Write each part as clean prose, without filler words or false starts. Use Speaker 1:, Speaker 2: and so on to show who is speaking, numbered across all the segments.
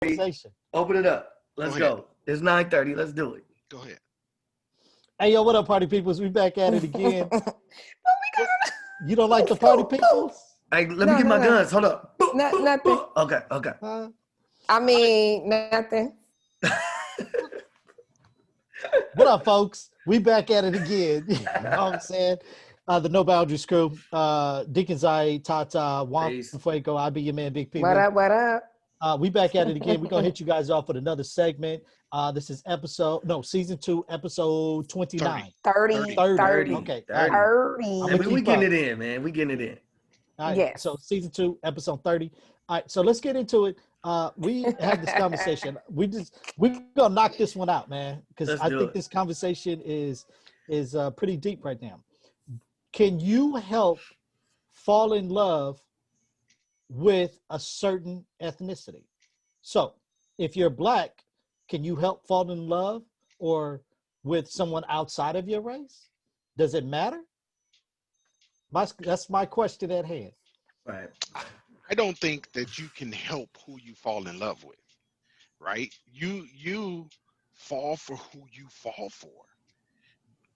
Speaker 1: conversation.
Speaker 2: Open it up. Let's go. It's 9:30. Let's do it.
Speaker 3: Go ahead.
Speaker 1: Hey, yo, what up, party peoples? We back at it again. You don't like the party peoples?
Speaker 2: Hey, let me get my guns. Hold up.
Speaker 4: Nothing.
Speaker 2: Okay.
Speaker 4: I mean, nothing.
Speaker 1: What up, folks? We back at it again. You know what I'm saying? The No Boundaries crew. Deacon Zai, Tata, Juan Fuego, I be your man, Big P.
Speaker 4: What up?
Speaker 1: We back at it again. We're going to hit you guys off with another segment. This is season 2, episode 29.
Speaker 4: 30.
Speaker 1: Okay.
Speaker 4: 30.
Speaker 2: We getting it in, man. We getting it in.
Speaker 1: All right.
Speaker 4: Yes.
Speaker 1: So season 2, episode 30. All right. So let's get into it. We had this conversation. We're gonna knock this one out, man, because I think this conversation is pretty deep right now. Can you help fall in love with a certain ethnicity? So if you're Black, can you help fall in love or with someone outside of your race? Does it matter? That's my question at hand.
Speaker 2: Right.
Speaker 3: I don't think that you can help who you fall in love with, right? You fall for who you fall for,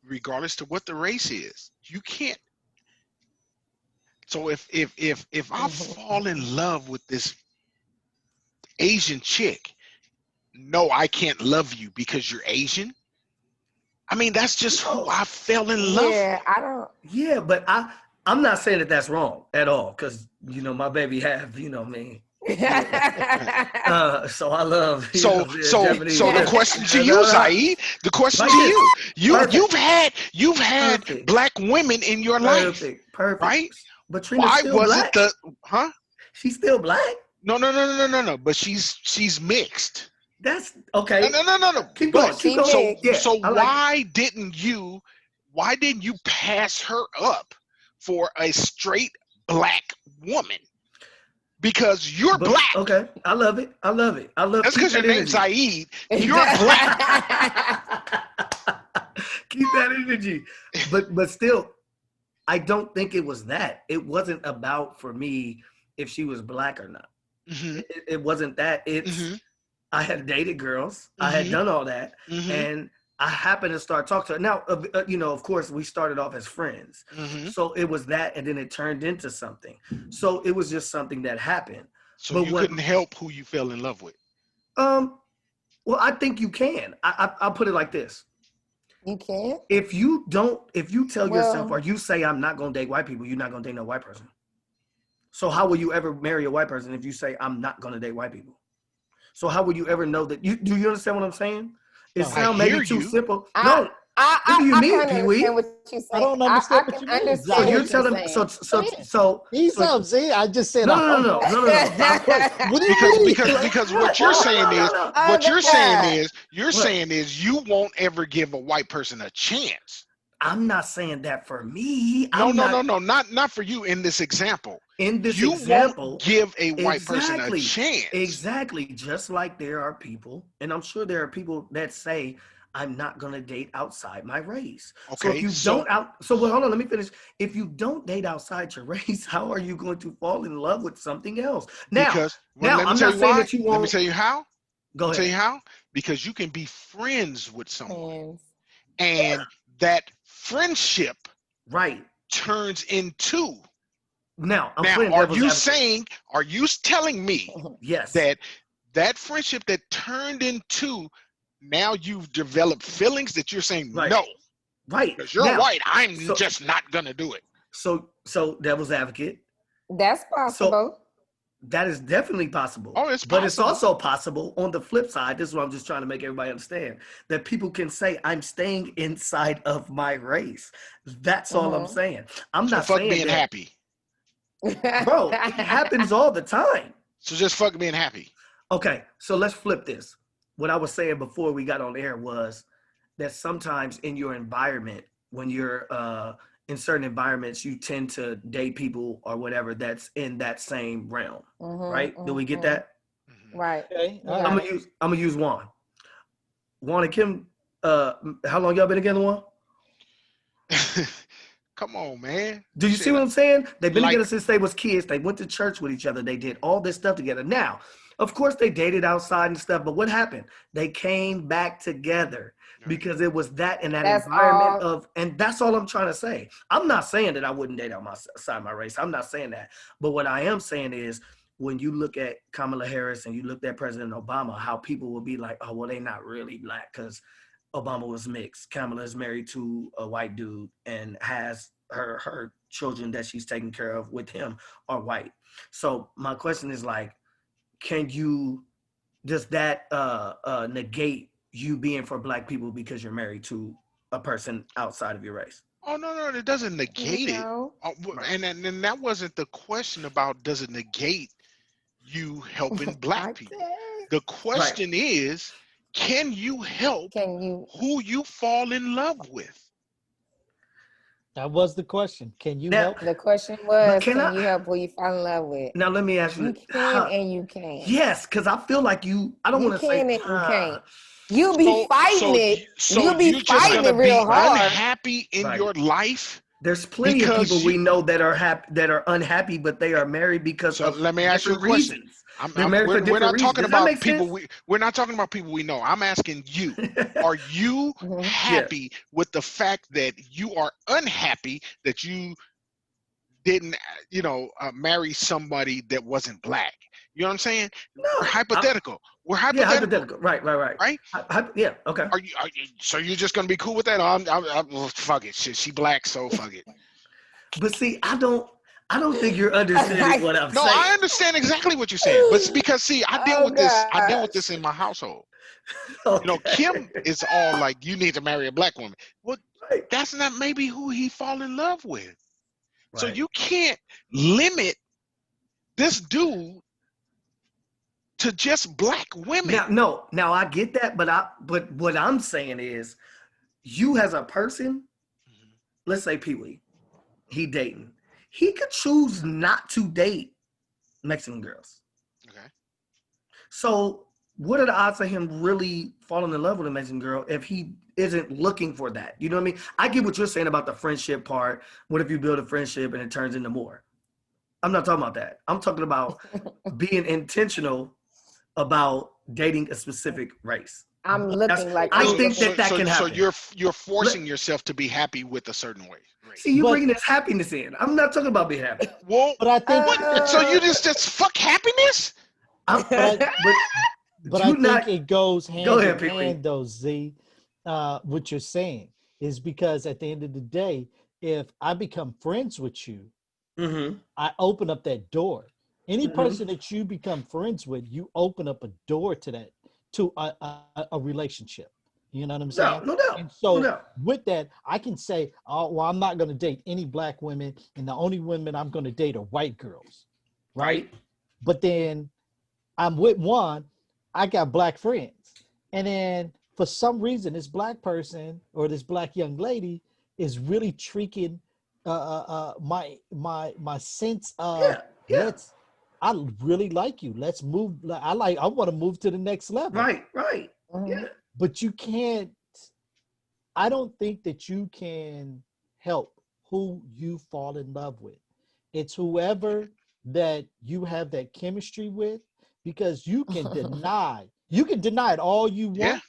Speaker 3: regardless to what the race is. You can't. So if I fall in love with this Asian chick, no, I can't love you because you're Asian. I mean, that's just who I fell in love with.
Speaker 4: Yeah, I don't.
Speaker 2: Yeah, but I'm not saying that that's wrong at all, because my baby have, me. So I love.
Speaker 3: So
Speaker 2: Japanese.
Speaker 3: the question to you, Saeed. The question to you. You've had Black women in your life,
Speaker 2: perfect,
Speaker 3: right?
Speaker 2: But Trina's
Speaker 3: why
Speaker 2: still
Speaker 3: wasn't
Speaker 2: Black. She's still Black.
Speaker 3: No. But she's mixed.
Speaker 2: That's okay.
Speaker 3: No.
Speaker 2: Keep going.
Speaker 3: So why didn't you pass her up for a straight Black woman? Because you're Black.
Speaker 2: Okay, I love it.
Speaker 3: That's because your name's Saeed. You're Black.
Speaker 2: Keep that energy. But still, I don't think it was that. It wasn't about, for me, if she was Black or not. Mm-hmm. It wasn't that. It's I had dated girls. I had done all that, and I happened to start talking to her. Now, of course, we started off as friends. So it was that, and then it turned into something. So it was just something that happened.
Speaker 3: So you couldn't help who you fell in love with?
Speaker 2: Well, I think you can. I'll put it like this.
Speaker 4: You can?
Speaker 2: If you tell yourself, or you say, I'm not going to date white people, you're not going to date no white person. So how will you ever marry a white person if you say, I'm not going to date white people? So how would you ever know that? Do you understand what I'm saying? It sounds maybe too simple. No. What do you mean, Pee-wee?
Speaker 1: I don't understand what you mean.
Speaker 2: So you're telling me, so
Speaker 1: he's up. See, I just said
Speaker 2: no.
Speaker 3: Because what you're saying is you won't ever give a white person a chance.
Speaker 2: I'm not saying that for me.
Speaker 3: No, not for you in this example.
Speaker 2: In this
Speaker 3: you
Speaker 2: example,
Speaker 3: won't give a white person a chance.
Speaker 2: Exactly. Just like there are people, and I'm sure there are people that say, I'm not going to date outside my race.
Speaker 3: Okay.
Speaker 2: So hold on, let me finish. If you don't date outside your race, how are you going to fall in love with something else? Now, I'm not saying that you won't.
Speaker 3: Let me tell you how.
Speaker 2: Go ahead.
Speaker 3: Tell you how. Because you can be friends with someone, and that friendship turns into.
Speaker 2: Now,
Speaker 3: are you telling me
Speaker 2: yes
Speaker 3: that friendship that turned into, now you've developed feelings that you're saying no, because you're white, I'm just not gonna do it?
Speaker 2: So devil's advocate,
Speaker 4: that's possible.
Speaker 2: So that is definitely possible.
Speaker 3: Oh, it's possible.
Speaker 2: But it's also possible on the flip side. This is what I'm just trying to make everybody understand, that people can say, I'm staying inside of my race. That's all I'm saying. I'm not
Speaker 3: fuck
Speaker 2: saying
Speaker 3: being happy.
Speaker 2: Bro, it happens all the time.
Speaker 3: So just fuck being happy.
Speaker 2: Okay, so let's flip this. What I was saying before we got on air was that sometimes in your environment, when you're in certain environments, you tend to date people or whatever that's in that same realm, right? Do we get that?
Speaker 4: Right.
Speaker 1: Okay.
Speaker 2: I'm gonna use Juan. Juan and Kim, how long y'all been together, Juan?
Speaker 3: Come on, man.
Speaker 2: Do you see what I'm saying? They've been together since they was kids. They went to church with each other. They did all this stuff together. Now, Of course, they dated outside and stuff, but what happened? They came back together because it was that in that
Speaker 4: That's
Speaker 2: environment
Speaker 4: all.
Speaker 2: of, and that's all I'm trying to say. I'm not saying that I wouldn't date outside my race. I'm not saying that. But what I am saying is when you look at Kamala Harris and you look at President Obama, how people will be like, oh, well, they're not really black because Obama was mixed. Kamala is married to a white dude and has her children that she's taking care of with him are white. So my question is like, does that negate you being for black people because you're married to a person outside of your race?
Speaker 3: Oh no, it doesn't negate it.
Speaker 4: No.
Speaker 3: And that wasn't the question about does it negate you helping black people. The question is, can you help who you fall in love with?
Speaker 1: That was the question. Can you help?
Speaker 4: The question was, can you help who you fall in love with?
Speaker 2: Now let me ask you.
Speaker 4: You can and you can't.
Speaker 2: Yes, because I feel like I don't want to say.
Speaker 4: You can't. You'll be fighting it.
Speaker 3: So
Speaker 4: you'll be fighting it real hard.
Speaker 3: Unhappy in your life.
Speaker 2: There's plenty of people we know that are unhappy, but they are married because of
Speaker 3: let me ask you a question.
Speaker 2: Reasons.
Speaker 3: We're not talking about people we're not talking about people we know. I'm asking you, are you happy with the fact that you are unhappy that you didn't, marry somebody that wasn't black? You know what I'm saying?
Speaker 2: No,
Speaker 3: we're hypothetical. We're hypothetical.
Speaker 2: Yeah, hypothetical. Right. Yeah. Okay.
Speaker 3: Are you so you're just gonna be cool with that? I'm fuck it. She black, so fuck it.
Speaker 2: But see, I don't think you're understanding what I'm saying.
Speaker 3: No, I understand exactly what you're saying. But because see, I deal with this. I deal with this in my household. Okay. Kim is all like, you need to marry a black woman. Well, that's not maybe who he fall in love with. Right. So you can't limit this dude to just black women.
Speaker 2: Now I get that, but what I'm saying is, you as a person, let's say Pee Wee, he dating, he could choose not to date Mexican girls.
Speaker 3: Okay.
Speaker 2: So what are the odds of him really falling in love with a Mexican girl if he isn't looking for that? You know what I mean? I get what you're saying about the friendship part. What if you build a friendship and it turns into more? I'm not talking about that. I'm talking about being intentional about dating a specific race.
Speaker 4: I'm looking like
Speaker 2: I think that can happen.
Speaker 3: So you're forcing yourself to be happy with a certain race.
Speaker 2: See, you're bringing this happiness in. I'm not talking about being happy.
Speaker 3: Well,
Speaker 1: but I think
Speaker 3: so you just fuck happiness.
Speaker 1: But I think it goes hand in hand, though, Z. What you're saying is because at the end of the day, if I become friends with you, I open up that door. Any person that you become friends with, you open up a door to that, to a relationship. You know what I'm saying?
Speaker 2: No doubt.
Speaker 1: And so with that, I can say, oh, well, I'm not going to date any black women, and the only women I'm going to date are white girls, right? But then I'm with one, I got black friends. And then for some reason, this black person or this black young lady is really treating my sense of I really like you. Let's move. I want to move to the next level.
Speaker 2: Right.
Speaker 1: Yeah. But you can't. I don't think that you can help who you fall in love with. It's whoever that you have that chemistry with, because you can deny. You can deny it all you want.
Speaker 2: Yeah.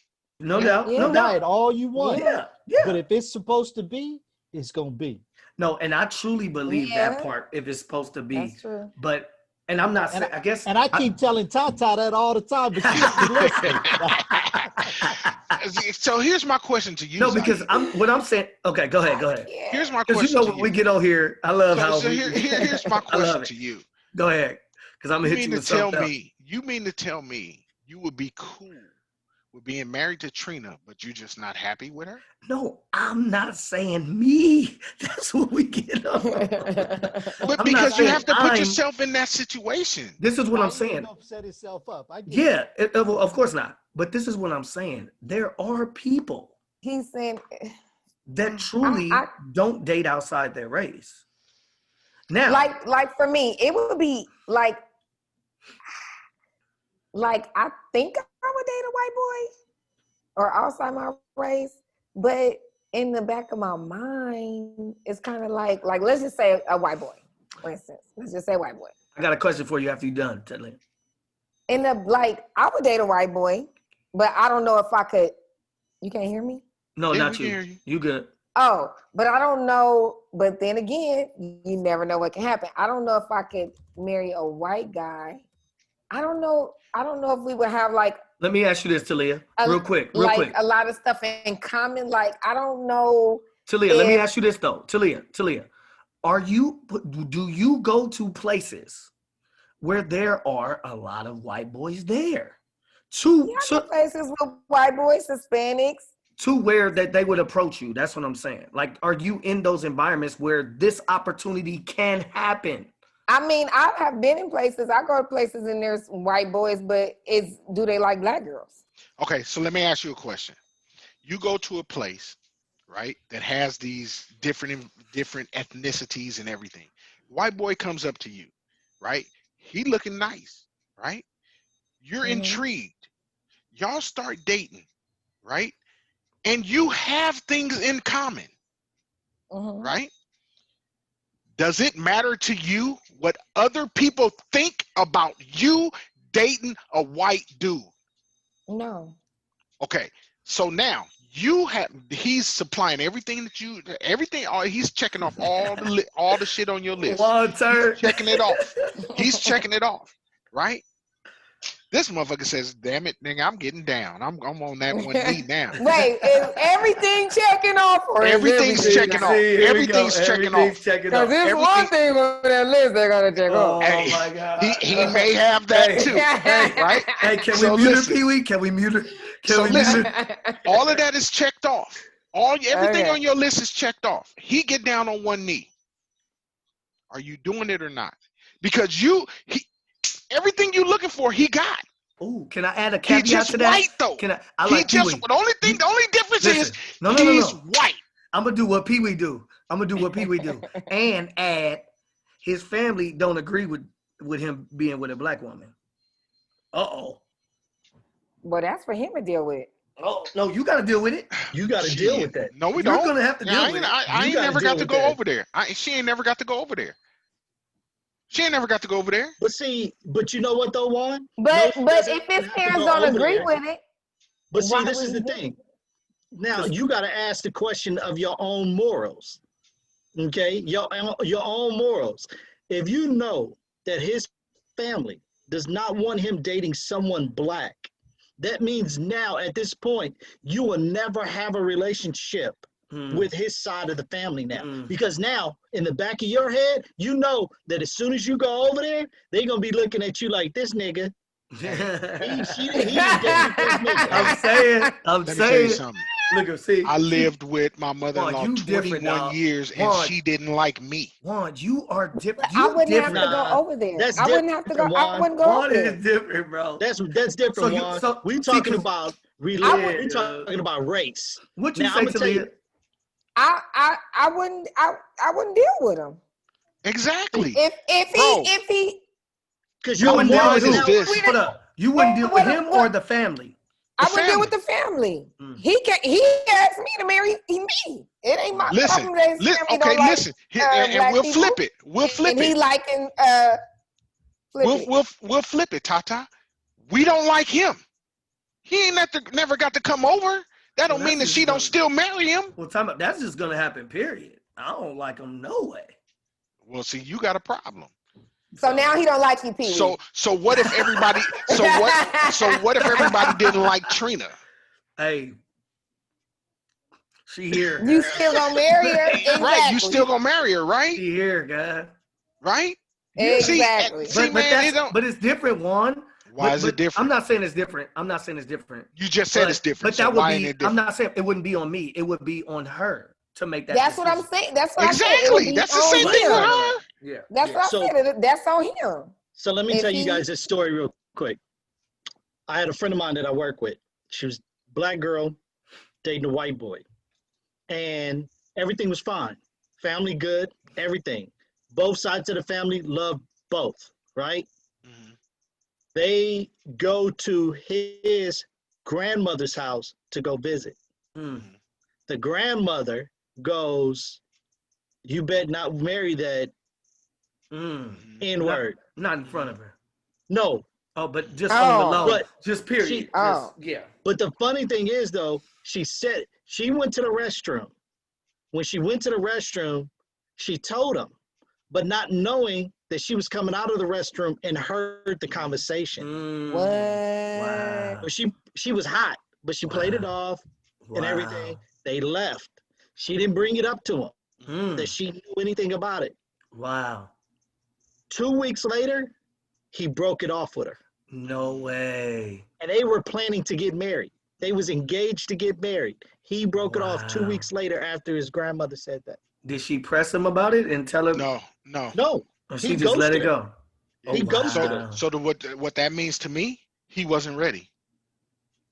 Speaker 2: No doubt.
Speaker 1: Deny it all you want.
Speaker 2: Yeah.
Speaker 1: But if it's supposed to be, it's gonna be.
Speaker 2: No, and I truly believe that part. If it's supposed to be,
Speaker 4: that's true.
Speaker 2: But. And I'm not saying, I guess.
Speaker 1: And I keep telling Tata that all the time, but she
Speaker 3: listening. So here's my question to you.
Speaker 2: No, because what I'm saying. Okay, go ahead.
Speaker 3: Here's my question.
Speaker 2: Because when we get on here, I love how.
Speaker 3: Here's my question to you.
Speaker 2: Go ahead, because I'm gonna hit you with something else.
Speaker 3: You mean to tell me you would be cool with being married to Trina, but you're just not happy with her?
Speaker 2: No, I'm not saying me. That's what we get on.
Speaker 3: But because you have to put yourself in that situation.
Speaker 2: This is what I'm saying.
Speaker 1: Set itself up.
Speaker 2: Of course not. But this is what I'm saying. There are people.
Speaker 4: He's saying
Speaker 2: that truly don't date outside their race. Now,
Speaker 4: like for me, it would be like I think I would date a white boy or outside my race, but in the back of my mind, it's kind of like let's just say a white boy, for instance. Let's just say white boy.
Speaker 2: I got a question for you after you're done, Tedley.
Speaker 4: like, I would date a white boy, but I don't know if I could. You can't hear me?
Speaker 2: No,
Speaker 3: Yeah,
Speaker 2: not you. You good.
Speaker 4: Oh, but I don't know. But then again, you never know what can happen. I don't know if I could marry a white guy. I don't know. I don't know if we would have like.
Speaker 2: Let me ask you this, Talia, real quick.
Speaker 4: Like a lot of stuff in common. Like, I don't know.
Speaker 2: Talia, let me ask you this though. Talia, do you go to places where there are a lot of white boys there?
Speaker 4: Places with white boys, Hispanics.
Speaker 2: To where that they would approach you. That's what I'm saying. Like, are you in those environments where this opportunity can happen?
Speaker 4: I mean, I have been in places. I go to places and there's white boys, but do they like black girls?
Speaker 3: Okay, so let me ask you a question. You go to a place, right, that has these different ethnicities and everything. White boy comes up to you, right? He looking nice, right? You're intrigued. Y'all start dating, right? And you have things in common, right? Does it matter to you what other people think about you dating a white dude?
Speaker 4: No.
Speaker 3: Okay, so now he's supplying everything he's checking off all the shit on your list. He's checking it off. He's checking it off, right? This motherfucker says, "Damn it, nigga, I'm getting down. I'm on that one knee now."
Speaker 4: Wait, is everything checking off, or
Speaker 3: everything's checking off? Everything's checking off.
Speaker 4: Because there's one thing on that list they're gonna check off.
Speaker 2: Oh my God!
Speaker 3: He may have that too, right?
Speaker 2: Hey, can we mute her, Pee Wee? Can we mute her?
Speaker 3: Listen, all of that is checked off. Everything on your list is checked off. He get down on one knee. Are you doing it or not? Because everything you looking for, he got.
Speaker 2: Oh, can I add a caveat
Speaker 3: to that? He's just white though. The only difference is he's white.
Speaker 2: I'm gonna do what Pee Wee do. And add his family don't agree with him being with a black woman.
Speaker 4: Well, that's for him to deal with.
Speaker 2: Oh no, you got to deal with it. You got to deal with that.
Speaker 3: No, we don't.
Speaker 2: You're gonna have to deal with it.
Speaker 3: I ain't never got to go over there. She ain't never got to go over there.
Speaker 1: But you know what though, Juan?
Speaker 4: But if his parents don't agree with it.
Speaker 1: But see, this is the thing. Now you got to ask the question of your own morals. Okay, your own morals. If you know that his family does not want him dating someone black, that means now at this point you will never have a relationship with his side of the family now, because now in the back of your head, you know that as soon as you go over there, they're gonna be looking at you like this nigga. I'm
Speaker 2: saying.
Speaker 3: Let me tell you something.
Speaker 2: Look, see,
Speaker 3: I lived with my mother-in-law 21 years, and she didn't like me.
Speaker 2: Juan, you are different.
Speaker 4: I wouldn't have to go over there. I wouldn't have to go. I wouldn't go over there.
Speaker 2: Juan is different, bro.
Speaker 1: That's different, Juan. We talking about religion. We talking about race.
Speaker 2: What you say, Talia?
Speaker 4: I wouldn't deal with him.
Speaker 3: Exactly.
Speaker 4: If he
Speaker 2: because you wouldn't deal with this. Hold up. You wouldn't deal with him or the family.
Speaker 4: I would deal with the family. He asked me to marry me. It ain't my problem.
Speaker 3: Listen. And we'll flip it. We'll flip it.
Speaker 4: He liking
Speaker 3: we'll flip it, Tata. We don't like him. He ain't never got to come over. That don't mean that she don't still marry him.
Speaker 2: Well, that's just gonna happen. Period. I don't like him no way.
Speaker 3: Well, see, you got a problem.
Speaker 4: So now he don't like you, Pee.
Speaker 3: So what if everybody? So what if everybody didn't like Trina?
Speaker 2: Hey, she here.
Speaker 4: You still gonna marry her? Exactly.
Speaker 3: Right. You still gonna marry her, right?
Speaker 2: She here, guy.
Speaker 3: Right.
Speaker 4: Exactly.
Speaker 2: But it's different, Juan.
Speaker 3: Why is it different?
Speaker 2: I'm not saying it's different.
Speaker 3: You just said it's different.
Speaker 2: But that would be. I'm not saying it wouldn't be on me. It would be on her to make that.
Speaker 4: That's what I'm saying. That's what
Speaker 3: exactly. That's the same thing with her.
Speaker 2: Yeah.
Speaker 4: That's what I said. That's on him.
Speaker 1: So let me tell you guys this story real quick. I had a friend of mine that I work with. She was a black girl dating a white boy, and everything was fine. Family good, everything. Both sides of the family love both, right? Mm-hmm. They go to his grandmother's house to go visit. Mm-hmm. The grandmother goes, "You better not marry that N-word."
Speaker 2: Not in front of her.
Speaker 1: No,
Speaker 2: Oh, but just on the low,
Speaker 1: But
Speaker 2: just period.
Speaker 1: she-
Speaker 2: Yeah.
Speaker 1: But the funny thing is, though, she said she went to the restroom. When she went to the restroom, she told him, but not knowing that she was coming out of the restroom and heard the conversation.
Speaker 4: What?
Speaker 2: Wow.
Speaker 1: But she was hot, but she played it off and everything. They left. She didn't bring it up to him that she knew anything about it.
Speaker 2: Wow.
Speaker 1: 2 weeks later, he broke it off with her.
Speaker 2: No way.
Speaker 1: And they were planning to get married. They was engaged to get married. He broke it off 2 weeks later after his grandmother said that.
Speaker 2: Did she press him about it and tell him?
Speaker 1: No.
Speaker 2: Or she just let it go.
Speaker 1: He ghosted her.
Speaker 3: So what that means to me, he wasn't ready.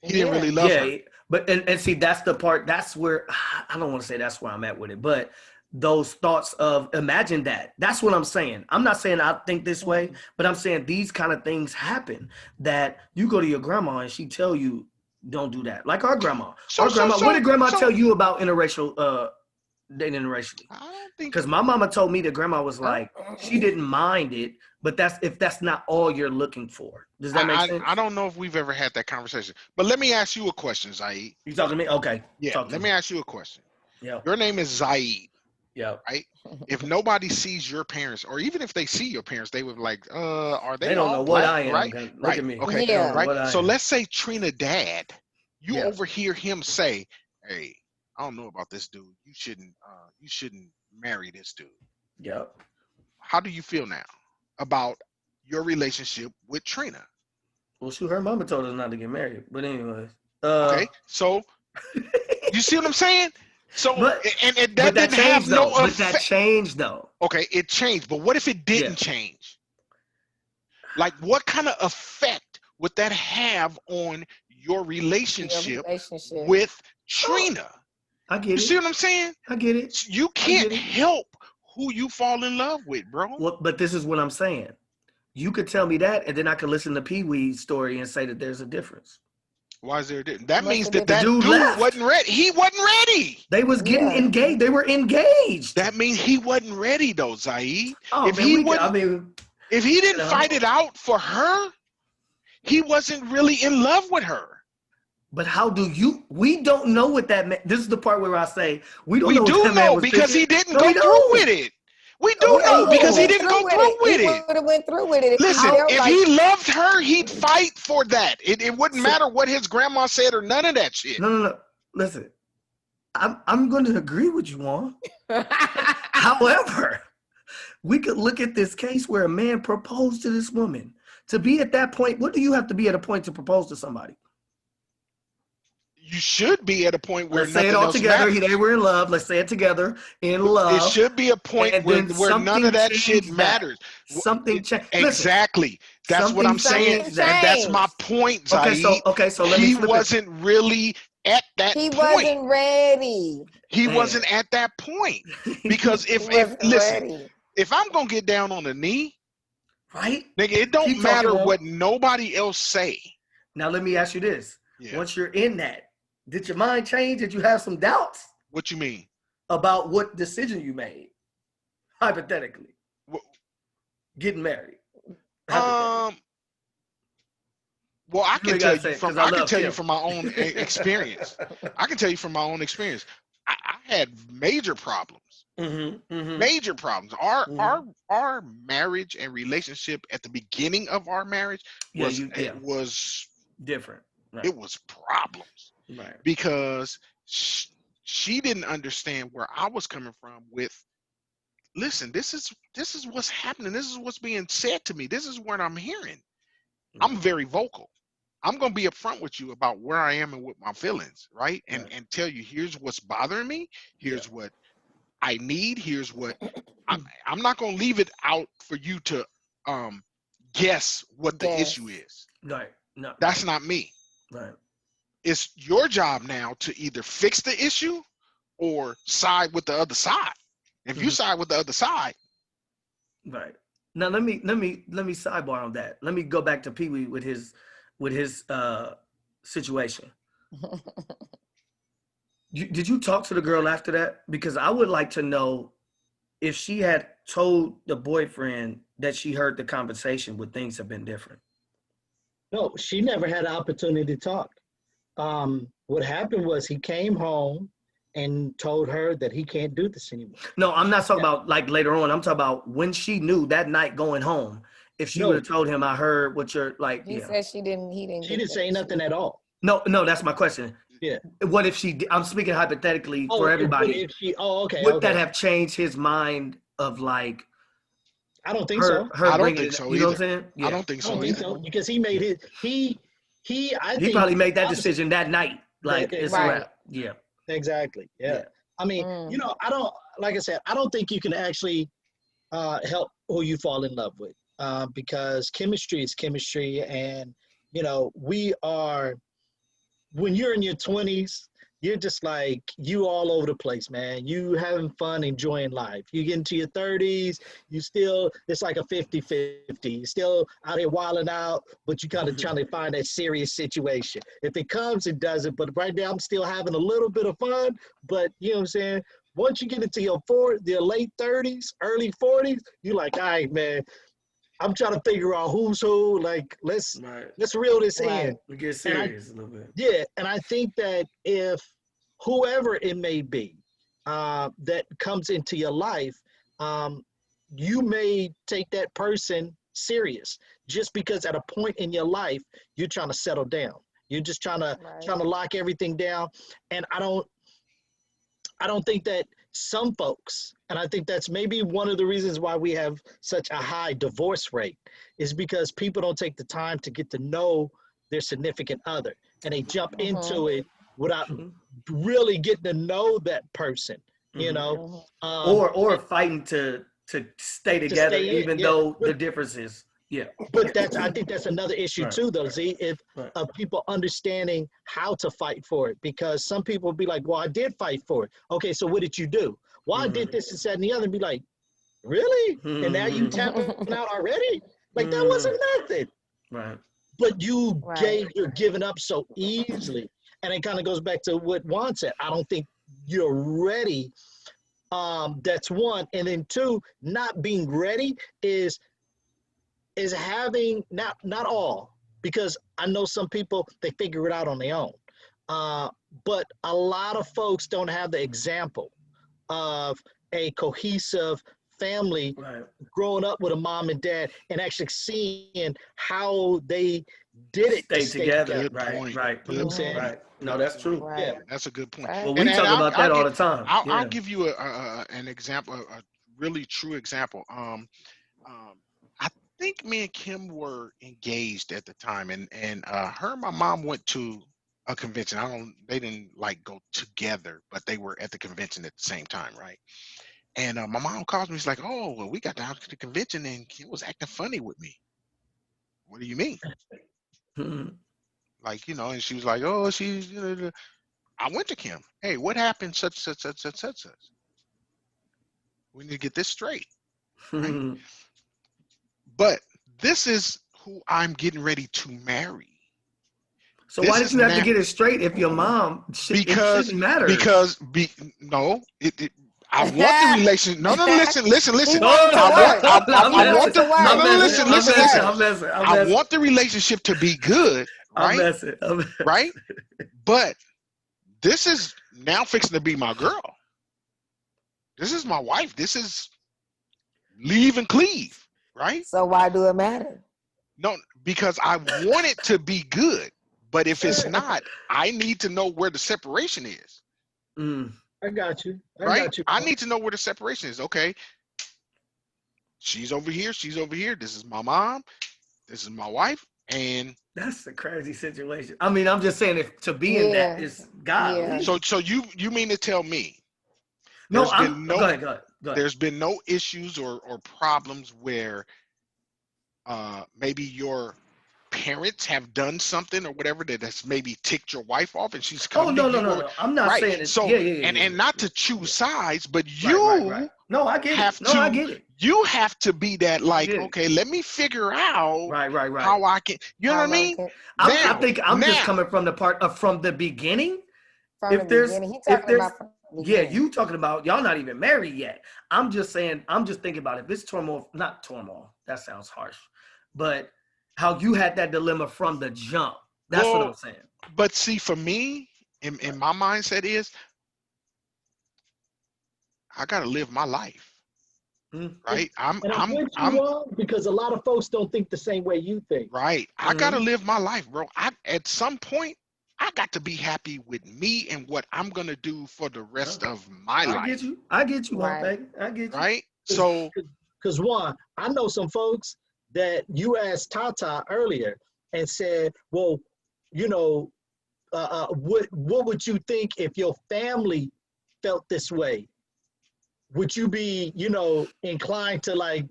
Speaker 3: He didn't really love her.
Speaker 2: But and see, that's the part. That's where I don't want to say that's where I'm at with it, but those thoughts of imagine that. That's what I'm saying. I'm not saying I think this way, but I'm saying these kind of things happen that you go to your grandma and she tell you don't do that. Like our grandma. What did grandma tell you about interracial dating interracially?
Speaker 3: I don't think,
Speaker 2: because my mama told me that grandma was like she didn't mind it, but that's not all you're looking for. Does that make sense?
Speaker 3: I don't know if we've ever had that conversation. But let me ask you a question, Zaid.
Speaker 2: You talking to me? Okay.
Speaker 3: Yeah. Let me ask you a question.
Speaker 2: Yeah.
Speaker 3: Your name is Zaid.
Speaker 2: Yeah.
Speaker 3: Right? If nobody sees your parents, or even if they see your parents, they would be like, are they?
Speaker 2: They don't
Speaker 3: all
Speaker 2: know
Speaker 3: black?
Speaker 2: what I am.
Speaker 3: Right?
Speaker 2: Look at me.
Speaker 3: Okay.
Speaker 4: Yeah.
Speaker 3: Right. So let's say Trina dad, you overhear him say, "Hey, I don't know about this dude. You shouldn't marry this dude."
Speaker 2: Yep.
Speaker 3: How do you feel now about your relationship with Trina?
Speaker 2: Well, shoot, her mama told us not to get married. But anyways.
Speaker 3: Okay. So you see what I'm saying? So
Speaker 2: but
Speaker 3: that
Speaker 2: that
Speaker 3: didn't have no effect.
Speaker 2: But that changed though.
Speaker 3: Okay, it changed. But what if it didn't change? Like, what kind of effect would that have on your relationship with Trina?
Speaker 2: I get it.
Speaker 3: You see what I'm saying?
Speaker 2: I get it.
Speaker 3: You can't help who you fall in love with, bro.
Speaker 2: Well, but this is what I'm saying. You could tell me that, and then I could listen to Pee Wee's story and say that there's a difference.
Speaker 3: Why is there a difference? That means that dude wasn't ready. He wasn't ready.
Speaker 2: They was getting engaged. They were engaged.
Speaker 3: That means he wasn't ready, though, Zaid.
Speaker 2: Oh,
Speaker 3: if he didn't fight it out for her, he wasn't really in love with her.
Speaker 2: But how do you? We don't know what that meant. This is the part where I say we don't know.
Speaker 3: We do know because he didn't go through with it. We do know because he didn't go through with it. He
Speaker 4: would have went through with it.
Speaker 3: Listen, if he loved her, he'd fight for that. It wouldn't matter what his grandma said or none of that shit.
Speaker 2: No. Listen, I'm going to agree with you on. However, we could look at this case where a man proposed to this woman. To be at that point, what do you have to be at a point to propose to somebody?
Speaker 3: You should be at a point where
Speaker 2: let's say it all together. They were in love. Let's say it together. In love.
Speaker 3: It should be a point where none of that shit matters.
Speaker 2: Something changed.
Speaker 3: Exactly. That's what I'm saying. And that's my point, Zaid.
Speaker 2: Okay, so let me
Speaker 3: he wasn't really at that point.
Speaker 4: He wasn't ready.
Speaker 3: He wasn't at that point. Because if I'm gonna get down on the knee,
Speaker 2: right?
Speaker 3: Nigga, it don't matter what nobody else say.
Speaker 2: Now let me ask you this. Yeah. Once you're in that, did your mind change? Did you have some doubts?
Speaker 3: What you mean?
Speaker 2: About what decision you made, hypothetically. Getting married.
Speaker 3: Well, I can tell you from my own experience. I can tell you from my own experience. I had major problems. Major problems. Our marriage and relationship at the beginning of our marriage was
Speaker 2: different. Right.
Speaker 3: It was problems,
Speaker 2: right? Because
Speaker 3: she didn't understand where I was coming from. With, listen, this is what's happening. This is what's being said to me. This is what I'm hearing. I'm very vocal. I'm gonna be upfront with you about where I am and what my feelings, right? And tell you, here's what's bothering me. Here's what I need. Here's what I'm not gonna leave it out for you to guess what the issue is.
Speaker 2: Right. No,
Speaker 3: that's not me.
Speaker 2: Right.
Speaker 3: It's your job now to either fix the issue or side with the other side. If you side with the other side,
Speaker 2: right. Now let me sidebar on that. Let me go back to Pee Wee with his situation. Did you talk to the girl after that? Because I would like to know if she had told the boyfriend that she heard the conversation, would things have been different?
Speaker 5: No, she never had an opportunity to talk. What happened was he came home and told her that he can't do this anymore.
Speaker 2: No, I'm not talking about like later on. I'm talking about when she knew that night going home. If she would
Speaker 5: No,
Speaker 2: have told him, I heard what you're like,
Speaker 4: He
Speaker 2: yeah.
Speaker 4: said he didn't
Speaker 5: she
Speaker 4: get
Speaker 5: didn't say
Speaker 4: that.
Speaker 5: nothing at all.
Speaker 2: No, that's my question.
Speaker 5: Yeah.
Speaker 2: What if she, I'm speaking hypothetically
Speaker 5: Oh,
Speaker 2: for
Speaker 5: what
Speaker 2: everybody.
Speaker 5: if she? Oh, okay,
Speaker 2: Would
Speaker 5: okay.
Speaker 2: that have changed his mind of like
Speaker 5: I don't think so.
Speaker 2: her
Speaker 3: I don't
Speaker 2: bringing
Speaker 3: think
Speaker 2: it,
Speaker 3: so
Speaker 2: you know what
Speaker 3: either.
Speaker 2: I'm saying?
Speaker 3: I
Speaker 2: Yeah.
Speaker 3: don't think
Speaker 5: I don't
Speaker 3: so
Speaker 5: think
Speaker 3: either.
Speaker 5: so because he made his I
Speaker 2: He
Speaker 5: think
Speaker 2: probably made that
Speaker 5: honestly,
Speaker 2: decision that night. Like
Speaker 5: that-
Speaker 2: it's a
Speaker 4: Right.
Speaker 2: wrap. Yeah.
Speaker 5: exactly. Yeah.
Speaker 2: Yeah.
Speaker 5: I mean,
Speaker 4: Mm.
Speaker 5: I don't like I said, I don't think you can actually help who you fall in love with because chemistry is chemistry, and we are when you're in your 20s, you're just like you all over the place, man. You having fun, enjoying life. You get into your 30s, you still, it's like a 50-50. You're still out here wilding out, but you kind of trying to find that serious situation. If it comes, it doesn't. But right now, I'm still having a little bit of fun. But you know what I'm saying? Once you get into your late 30s, early 40s, you're like, all right, man, I'm trying to figure out who's who. Like, let's reel this
Speaker 4: Right.
Speaker 5: in.
Speaker 2: We get serious a little bit.
Speaker 5: Yeah, and I think that if whoever it may be that comes into your life, you may take that person serious just because at a point in your life you're trying to settle down. You're just trying to lock everything down, and I don't think that some folks, and I think that's maybe one of the reasons why we have such a high divorce rate, is because people don't take the time to get to know their significant other, and they jump into it without really getting to know that person,
Speaker 2: or fighting to stay together,
Speaker 5: stay in,
Speaker 2: even
Speaker 5: yeah.
Speaker 2: though the differences. Yeah.
Speaker 5: But I think that's another issue too, though, Z. If
Speaker 2: Right.
Speaker 5: people understanding how to fight for it, because some people will be like, "Well, I did fight for it." Okay, so what did you do? Well, I did this and that and the other. And be like, "Really?" And now you tapping out already? Like that wasn't nothing.
Speaker 2: Right.
Speaker 5: But you're giving up so easily, and it kind of goes back to what Juan said. I don't think you're ready. That's one, and then two, not being ready is having not all, because I know some people they figure it out on their own, but a lot of folks don't have the example of a cohesive family growing up with a mom and dad and actually seeing how they did it
Speaker 2: Stay
Speaker 5: to stay
Speaker 2: together.
Speaker 3: Good
Speaker 2: Right.
Speaker 3: point.
Speaker 2: Right.
Speaker 5: You know what I'm saying?
Speaker 2: Right. No, that's true.
Speaker 4: Right.
Speaker 5: Yeah.
Speaker 3: That's a good point.
Speaker 4: Right.
Speaker 2: Well, we talk about that all the time.
Speaker 3: I'll give you an example, a really true example. I think me and Kim were engaged at the time, and her and my mom went to a convention. They didn't like go together, but they were at the convention at the same time, right? And my mom calls me. She's like, "Oh, well, we got down to the convention, and Kim was acting funny with me." What do you mean? Like, and she was like, "Oh, she's." I went to Kim. Hey, what happened? Such. We need to get this straight. Right? But this is who I'm getting ready to marry.
Speaker 2: So why did you have to get it straight if your mom? It shouldn't matter.
Speaker 3: I want the relation. No, listen.
Speaker 2: No,
Speaker 3: I want the.
Speaker 2: I'm
Speaker 3: No,
Speaker 2: messing.
Speaker 3: listen.
Speaker 2: I'm messing.
Speaker 3: I want the relationship to be good, right?
Speaker 2: I'm messing.
Speaker 3: Right? But this is now fixing to be my girl. This is my wife. This is leave and cleave, right?
Speaker 4: So why do it matter?
Speaker 3: No, because I want it to be good. But if it's not, I need to know where the separation is.
Speaker 5: I got you.
Speaker 3: I need to know where the separation is. Okay. She's over here. She's over here. This is my mom. This is my wife. And
Speaker 2: that's a crazy situation. I mean, I'm just saying, if to be in that is God.
Speaker 4: Yeah.
Speaker 3: So you mean to tell me?
Speaker 2: No,
Speaker 3: go ahead.
Speaker 2: Go
Speaker 3: There's been no issues or problems where maybe your parents have done something or whatever that's maybe ticked your wife off, and she's come.
Speaker 2: No. I'm not saying it.
Speaker 3: So and not to choose sides, but you
Speaker 2: No, I get it.
Speaker 3: I
Speaker 2: get it.
Speaker 3: You have to be that okay, let me figure out how I can. You know what I mean?
Speaker 2: I think I'm just coming from the part of from the beginning.
Speaker 4: From the beginning.
Speaker 2: You talking about y'all not even married yet. I'm just saying. I'm just thinking about if it's turmoil, not turmoil. That sounds harsh, but how you had that dilemma from the jump. That's what I'm saying.
Speaker 3: But see, for me, in my mindset is, I gotta live my life. Right?
Speaker 5: I'm with you because a lot of folks don't think the same way you think.
Speaker 3: Right. I gotta live my life, bro. At some point, I got to be happy with me and what I'm gonna do for the rest of my life.
Speaker 2: I get you,
Speaker 4: Right.
Speaker 2: I get you.
Speaker 3: Right? So,
Speaker 5: because one, I know some folks that you asked Tata earlier and said, well, you know, what would you think if your family felt this way? Would you be, you know, inclined to like,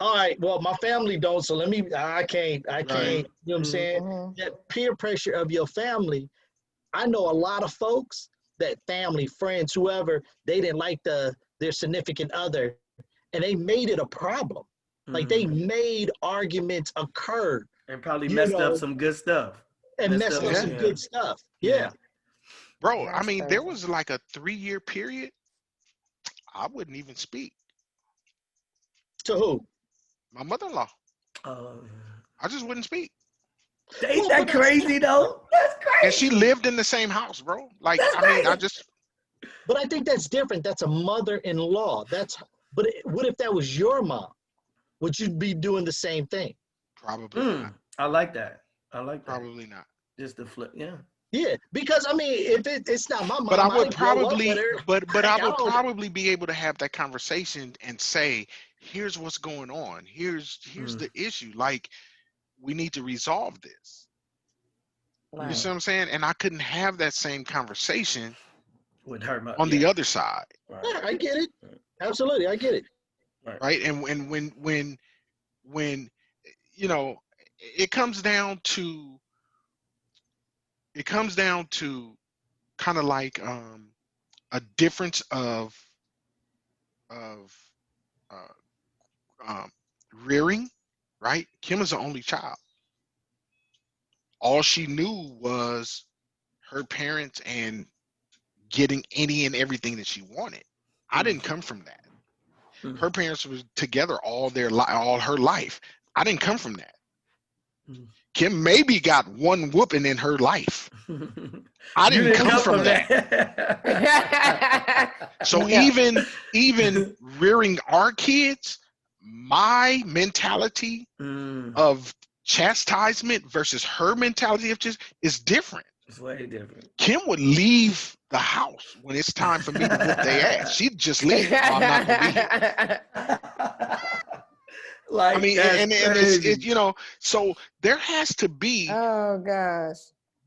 Speaker 5: all right, well, my family don't, so I can't, you know what I'm saying?
Speaker 4: Mm-hmm.
Speaker 5: That peer pressure of your family. I know a lot of folks that family, friends, whoever, they didn't like their significant other, and they made it a problem. Like they made arguments occur.
Speaker 2: And probably messed up some good stuff.
Speaker 5: And messed up some good stuff. Yeah.
Speaker 3: Bro,
Speaker 4: That's
Speaker 3: I mean,
Speaker 4: crazy.
Speaker 3: there was like a 3-year period. I wouldn't even speak.
Speaker 5: To who?
Speaker 3: My mother-in-law. I just wouldn't speak.
Speaker 2: Ain't that crazy though? That's crazy.
Speaker 3: And she lived in the same house, bro. Like,
Speaker 2: That's
Speaker 3: I mean,
Speaker 2: crazy.
Speaker 5: But I think that's different. That's a mother-in-law. But what if that was your mom? Would you be doing the same thing?
Speaker 3: Probably not.
Speaker 2: I like that.
Speaker 3: Probably not.
Speaker 2: Just the flip, yeah.
Speaker 5: Yeah, because I mean, if it's not my mom,
Speaker 3: But I would
Speaker 5: probably,
Speaker 3: but I would probably be able to have that conversation and say, here's what's going on. Here's the issue. Like, we need to resolve this.
Speaker 4: Right.
Speaker 3: You see what I'm saying? And I couldn't have that same conversation
Speaker 2: with her
Speaker 3: on the other side.
Speaker 2: Right.
Speaker 5: Yeah, I get it. Absolutely, I get it.
Speaker 3: Right. And when you know, it comes down to kind of like a difference of rearing, right? Kim is the only child. All she knew was her parents and getting any and everything that she wanted. I didn't come from that. Her parents were together all her life. I didn't come from that. Kim maybe got one whooping in her life. I didn't come from that. So even rearing our kids, my mentality of chastisement versus her mentality of just is different.
Speaker 2: It's way different.
Speaker 3: Kim would leave the house when it's time for me to whoop their ass. She'd just leave. Oh, I'm not gonna be here.
Speaker 2: Like,
Speaker 3: I mean, and it's you know, so there has to be.
Speaker 4: Oh gosh.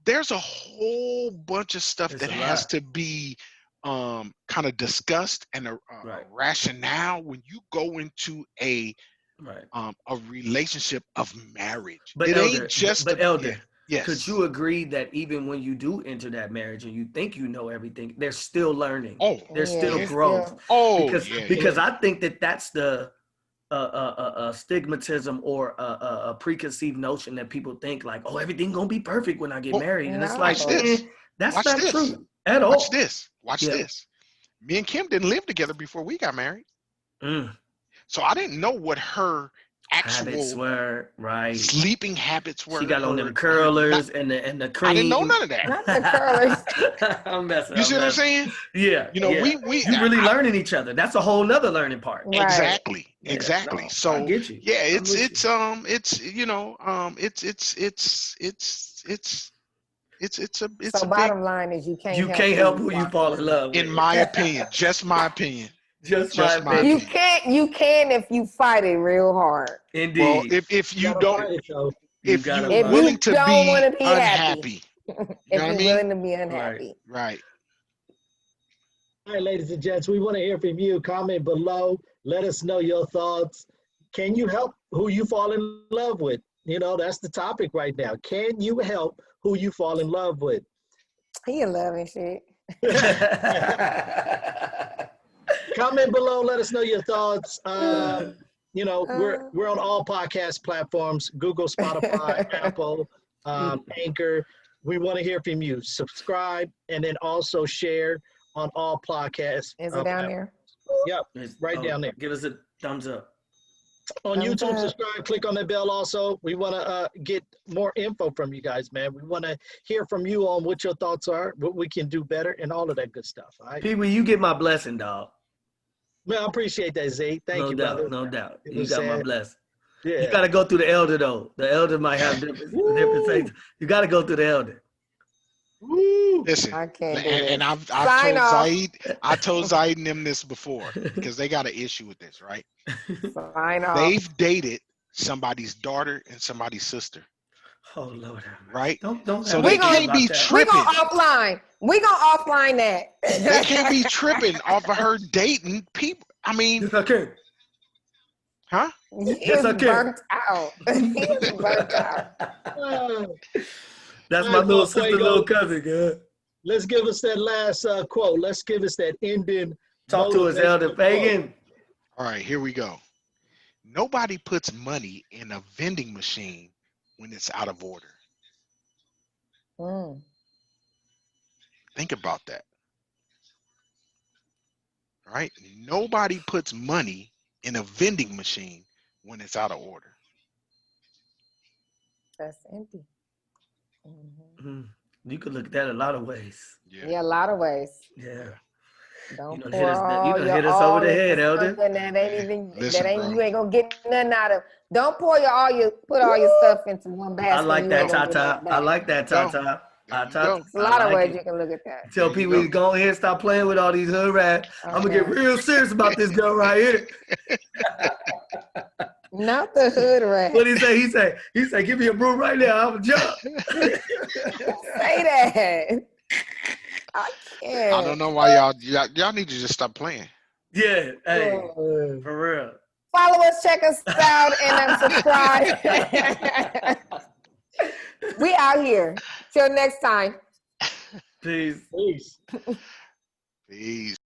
Speaker 3: There's a whole bunch of stuff that has to be kind of discussed and a rationale when you go into a relationship of marriage.
Speaker 2: But
Speaker 3: it
Speaker 2: Elder,
Speaker 3: ain't just
Speaker 2: Elder.
Speaker 3: Yes.
Speaker 2: Could you agree that even when you do enter that marriage and you think you know everything, they're still learning. There's still growth. Because I think that's the stigmatism or a preconceived notion that people think like, oh, everything gonna be perfect when I get married, and it's like, that's not true at all.
Speaker 3: Watch this. Me and Kim didn't live together before we got married, so I didn't know what her
Speaker 2: habits were,
Speaker 3: sleeping habits were.
Speaker 2: She got on them curlers and the cream.
Speaker 3: I didn't know none of that.
Speaker 4: Not the curlers.
Speaker 2: I'm messing.
Speaker 3: You see what I'm saying?
Speaker 2: Yeah.
Speaker 3: You know,
Speaker 2: you really learning each other. That's a whole nother learning part.
Speaker 4: Right.
Speaker 3: Exactly.
Speaker 2: Yeah,
Speaker 3: Exactly.
Speaker 2: no,
Speaker 3: So
Speaker 2: I get you.
Speaker 3: yeah, it's you know, it's
Speaker 4: So
Speaker 3: a
Speaker 4: bottom
Speaker 3: big,
Speaker 4: line is you can't
Speaker 2: help who you fall in love with.
Speaker 3: in my opinion, just my opinion.
Speaker 2: Just my opinion.
Speaker 4: You can if you fight it real hard.
Speaker 2: Indeed.
Speaker 3: Well, if you don't, if you're willing to be unhappy,
Speaker 4: if you're willing to be unhappy.
Speaker 3: Right.
Speaker 5: All right, ladies and gents, we want to hear from you. Comment below. Let us know your thoughts. Can you help who you fall in love with? You know, that's the topic right now. Can you help who you fall in love with?
Speaker 4: He in love and shit.
Speaker 5: Comment below. Let us know your thoughts. You know, we're on all podcast platforms: Google, Spotify, Apple, Anchor. We want to hear from you. Subscribe and then also share on all podcasts.
Speaker 4: Is it down there?
Speaker 5: Yep, right down there.
Speaker 2: Give us a thumbs up.
Speaker 5: On
Speaker 4: Thumbs
Speaker 5: YouTube,
Speaker 4: up.
Speaker 5: subscribe, click on that bell also. We want to get more info from you guys, man. We want to hear from you on what your thoughts are, what we can do better, and all of that good stuff. All right.
Speaker 2: Pee Wee, you get my blessing, dog.
Speaker 5: Man, I appreciate that, Z. Thank you, brother.
Speaker 2: No doubt.
Speaker 5: You know
Speaker 2: You
Speaker 5: what
Speaker 2: got
Speaker 5: I'm
Speaker 2: my
Speaker 5: saying?
Speaker 2: blessing.
Speaker 5: Yeah.
Speaker 2: You got to go through the elder, though. The elder might have different things. You got to go through the elder.
Speaker 5: Woo.
Speaker 3: Listen,
Speaker 4: I can't do
Speaker 3: and
Speaker 4: this.
Speaker 3: I've
Speaker 4: Sign
Speaker 3: told
Speaker 4: off.
Speaker 3: I told Zaid and them this before because they got an issue with this, right?
Speaker 4: Sign off.
Speaker 3: They've dated somebody's daughter and somebody's sister,
Speaker 2: Oh, Lord.
Speaker 3: right?
Speaker 2: Don't
Speaker 3: So
Speaker 2: have
Speaker 3: they
Speaker 2: me think
Speaker 3: can't
Speaker 2: about
Speaker 3: be
Speaker 2: that.
Speaker 4: We
Speaker 3: tripping.
Speaker 4: gonna offline. We gonna offline that.
Speaker 3: They can't be tripping off of her dating people. I mean,
Speaker 2: Yes, I can.
Speaker 3: huh?
Speaker 4: He
Speaker 2: Yes, I
Speaker 4: is
Speaker 2: can.
Speaker 4: burnt out. He is burnt out.
Speaker 2: That's
Speaker 5: All
Speaker 2: my
Speaker 5: right,
Speaker 2: little
Speaker 5: Fuego.
Speaker 2: sister, little cousin, girl.
Speaker 5: Let's give us that last quote. Let's give us that ending.
Speaker 2: Talk to us, Elder
Speaker 5: motivational quote.
Speaker 2: Fagan.
Speaker 3: All right, here we go. Nobody puts money in a vending machine when it's out of order.
Speaker 4: Mm.
Speaker 3: Think about that. All right? Nobody puts money in a vending machine when it's out of order.
Speaker 4: That's empty. Mhm.
Speaker 2: Mm. You could look at that a lot of ways.
Speaker 4: Yeah, a lot of ways.
Speaker 2: Yeah.
Speaker 4: Don't
Speaker 2: You done
Speaker 4: pour
Speaker 2: hit us,
Speaker 4: all
Speaker 2: you
Speaker 4: your
Speaker 2: hit us over
Speaker 4: all
Speaker 2: the head,
Speaker 4: into
Speaker 2: Elder.
Speaker 4: something that ain't even
Speaker 3: Listen,
Speaker 4: that ain't
Speaker 3: bro.
Speaker 4: you ain't gonna get nothing out of. Don't pour put all your stuff into one basket.
Speaker 2: I like
Speaker 4: you
Speaker 2: that,
Speaker 4: ain't gonna get
Speaker 2: Tata.
Speaker 4: nothing
Speaker 2: I
Speaker 4: back.
Speaker 2: like that,
Speaker 3: There you
Speaker 2: Tata.
Speaker 3: There you go.
Speaker 4: It's a lot of ways
Speaker 2: it.
Speaker 4: you can look at that.
Speaker 2: Tell
Speaker 3: There you
Speaker 2: people
Speaker 3: go.
Speaker 2: to go ahead and stop playing with all these hood rats. I'm gonna get
Speaker 4: Okay.
Speaker 2: real serious about this girl right here.
Speaker 4: Not the hood rat.
Speaker 2: What he say? He say, give me a broom right now. I'm a jump.
Speaker 4: Say that. I can't.
Speaker 3: I don't know why y'all need to just stop playing.
Speaker 2: Yeah, hey, for real.
Speaker 4: Follow us, check us out, and subscribe. We out here. Till next time.
Speaker 2: Peace.
Speaker 5: Peace.
Speaker 3: Peace.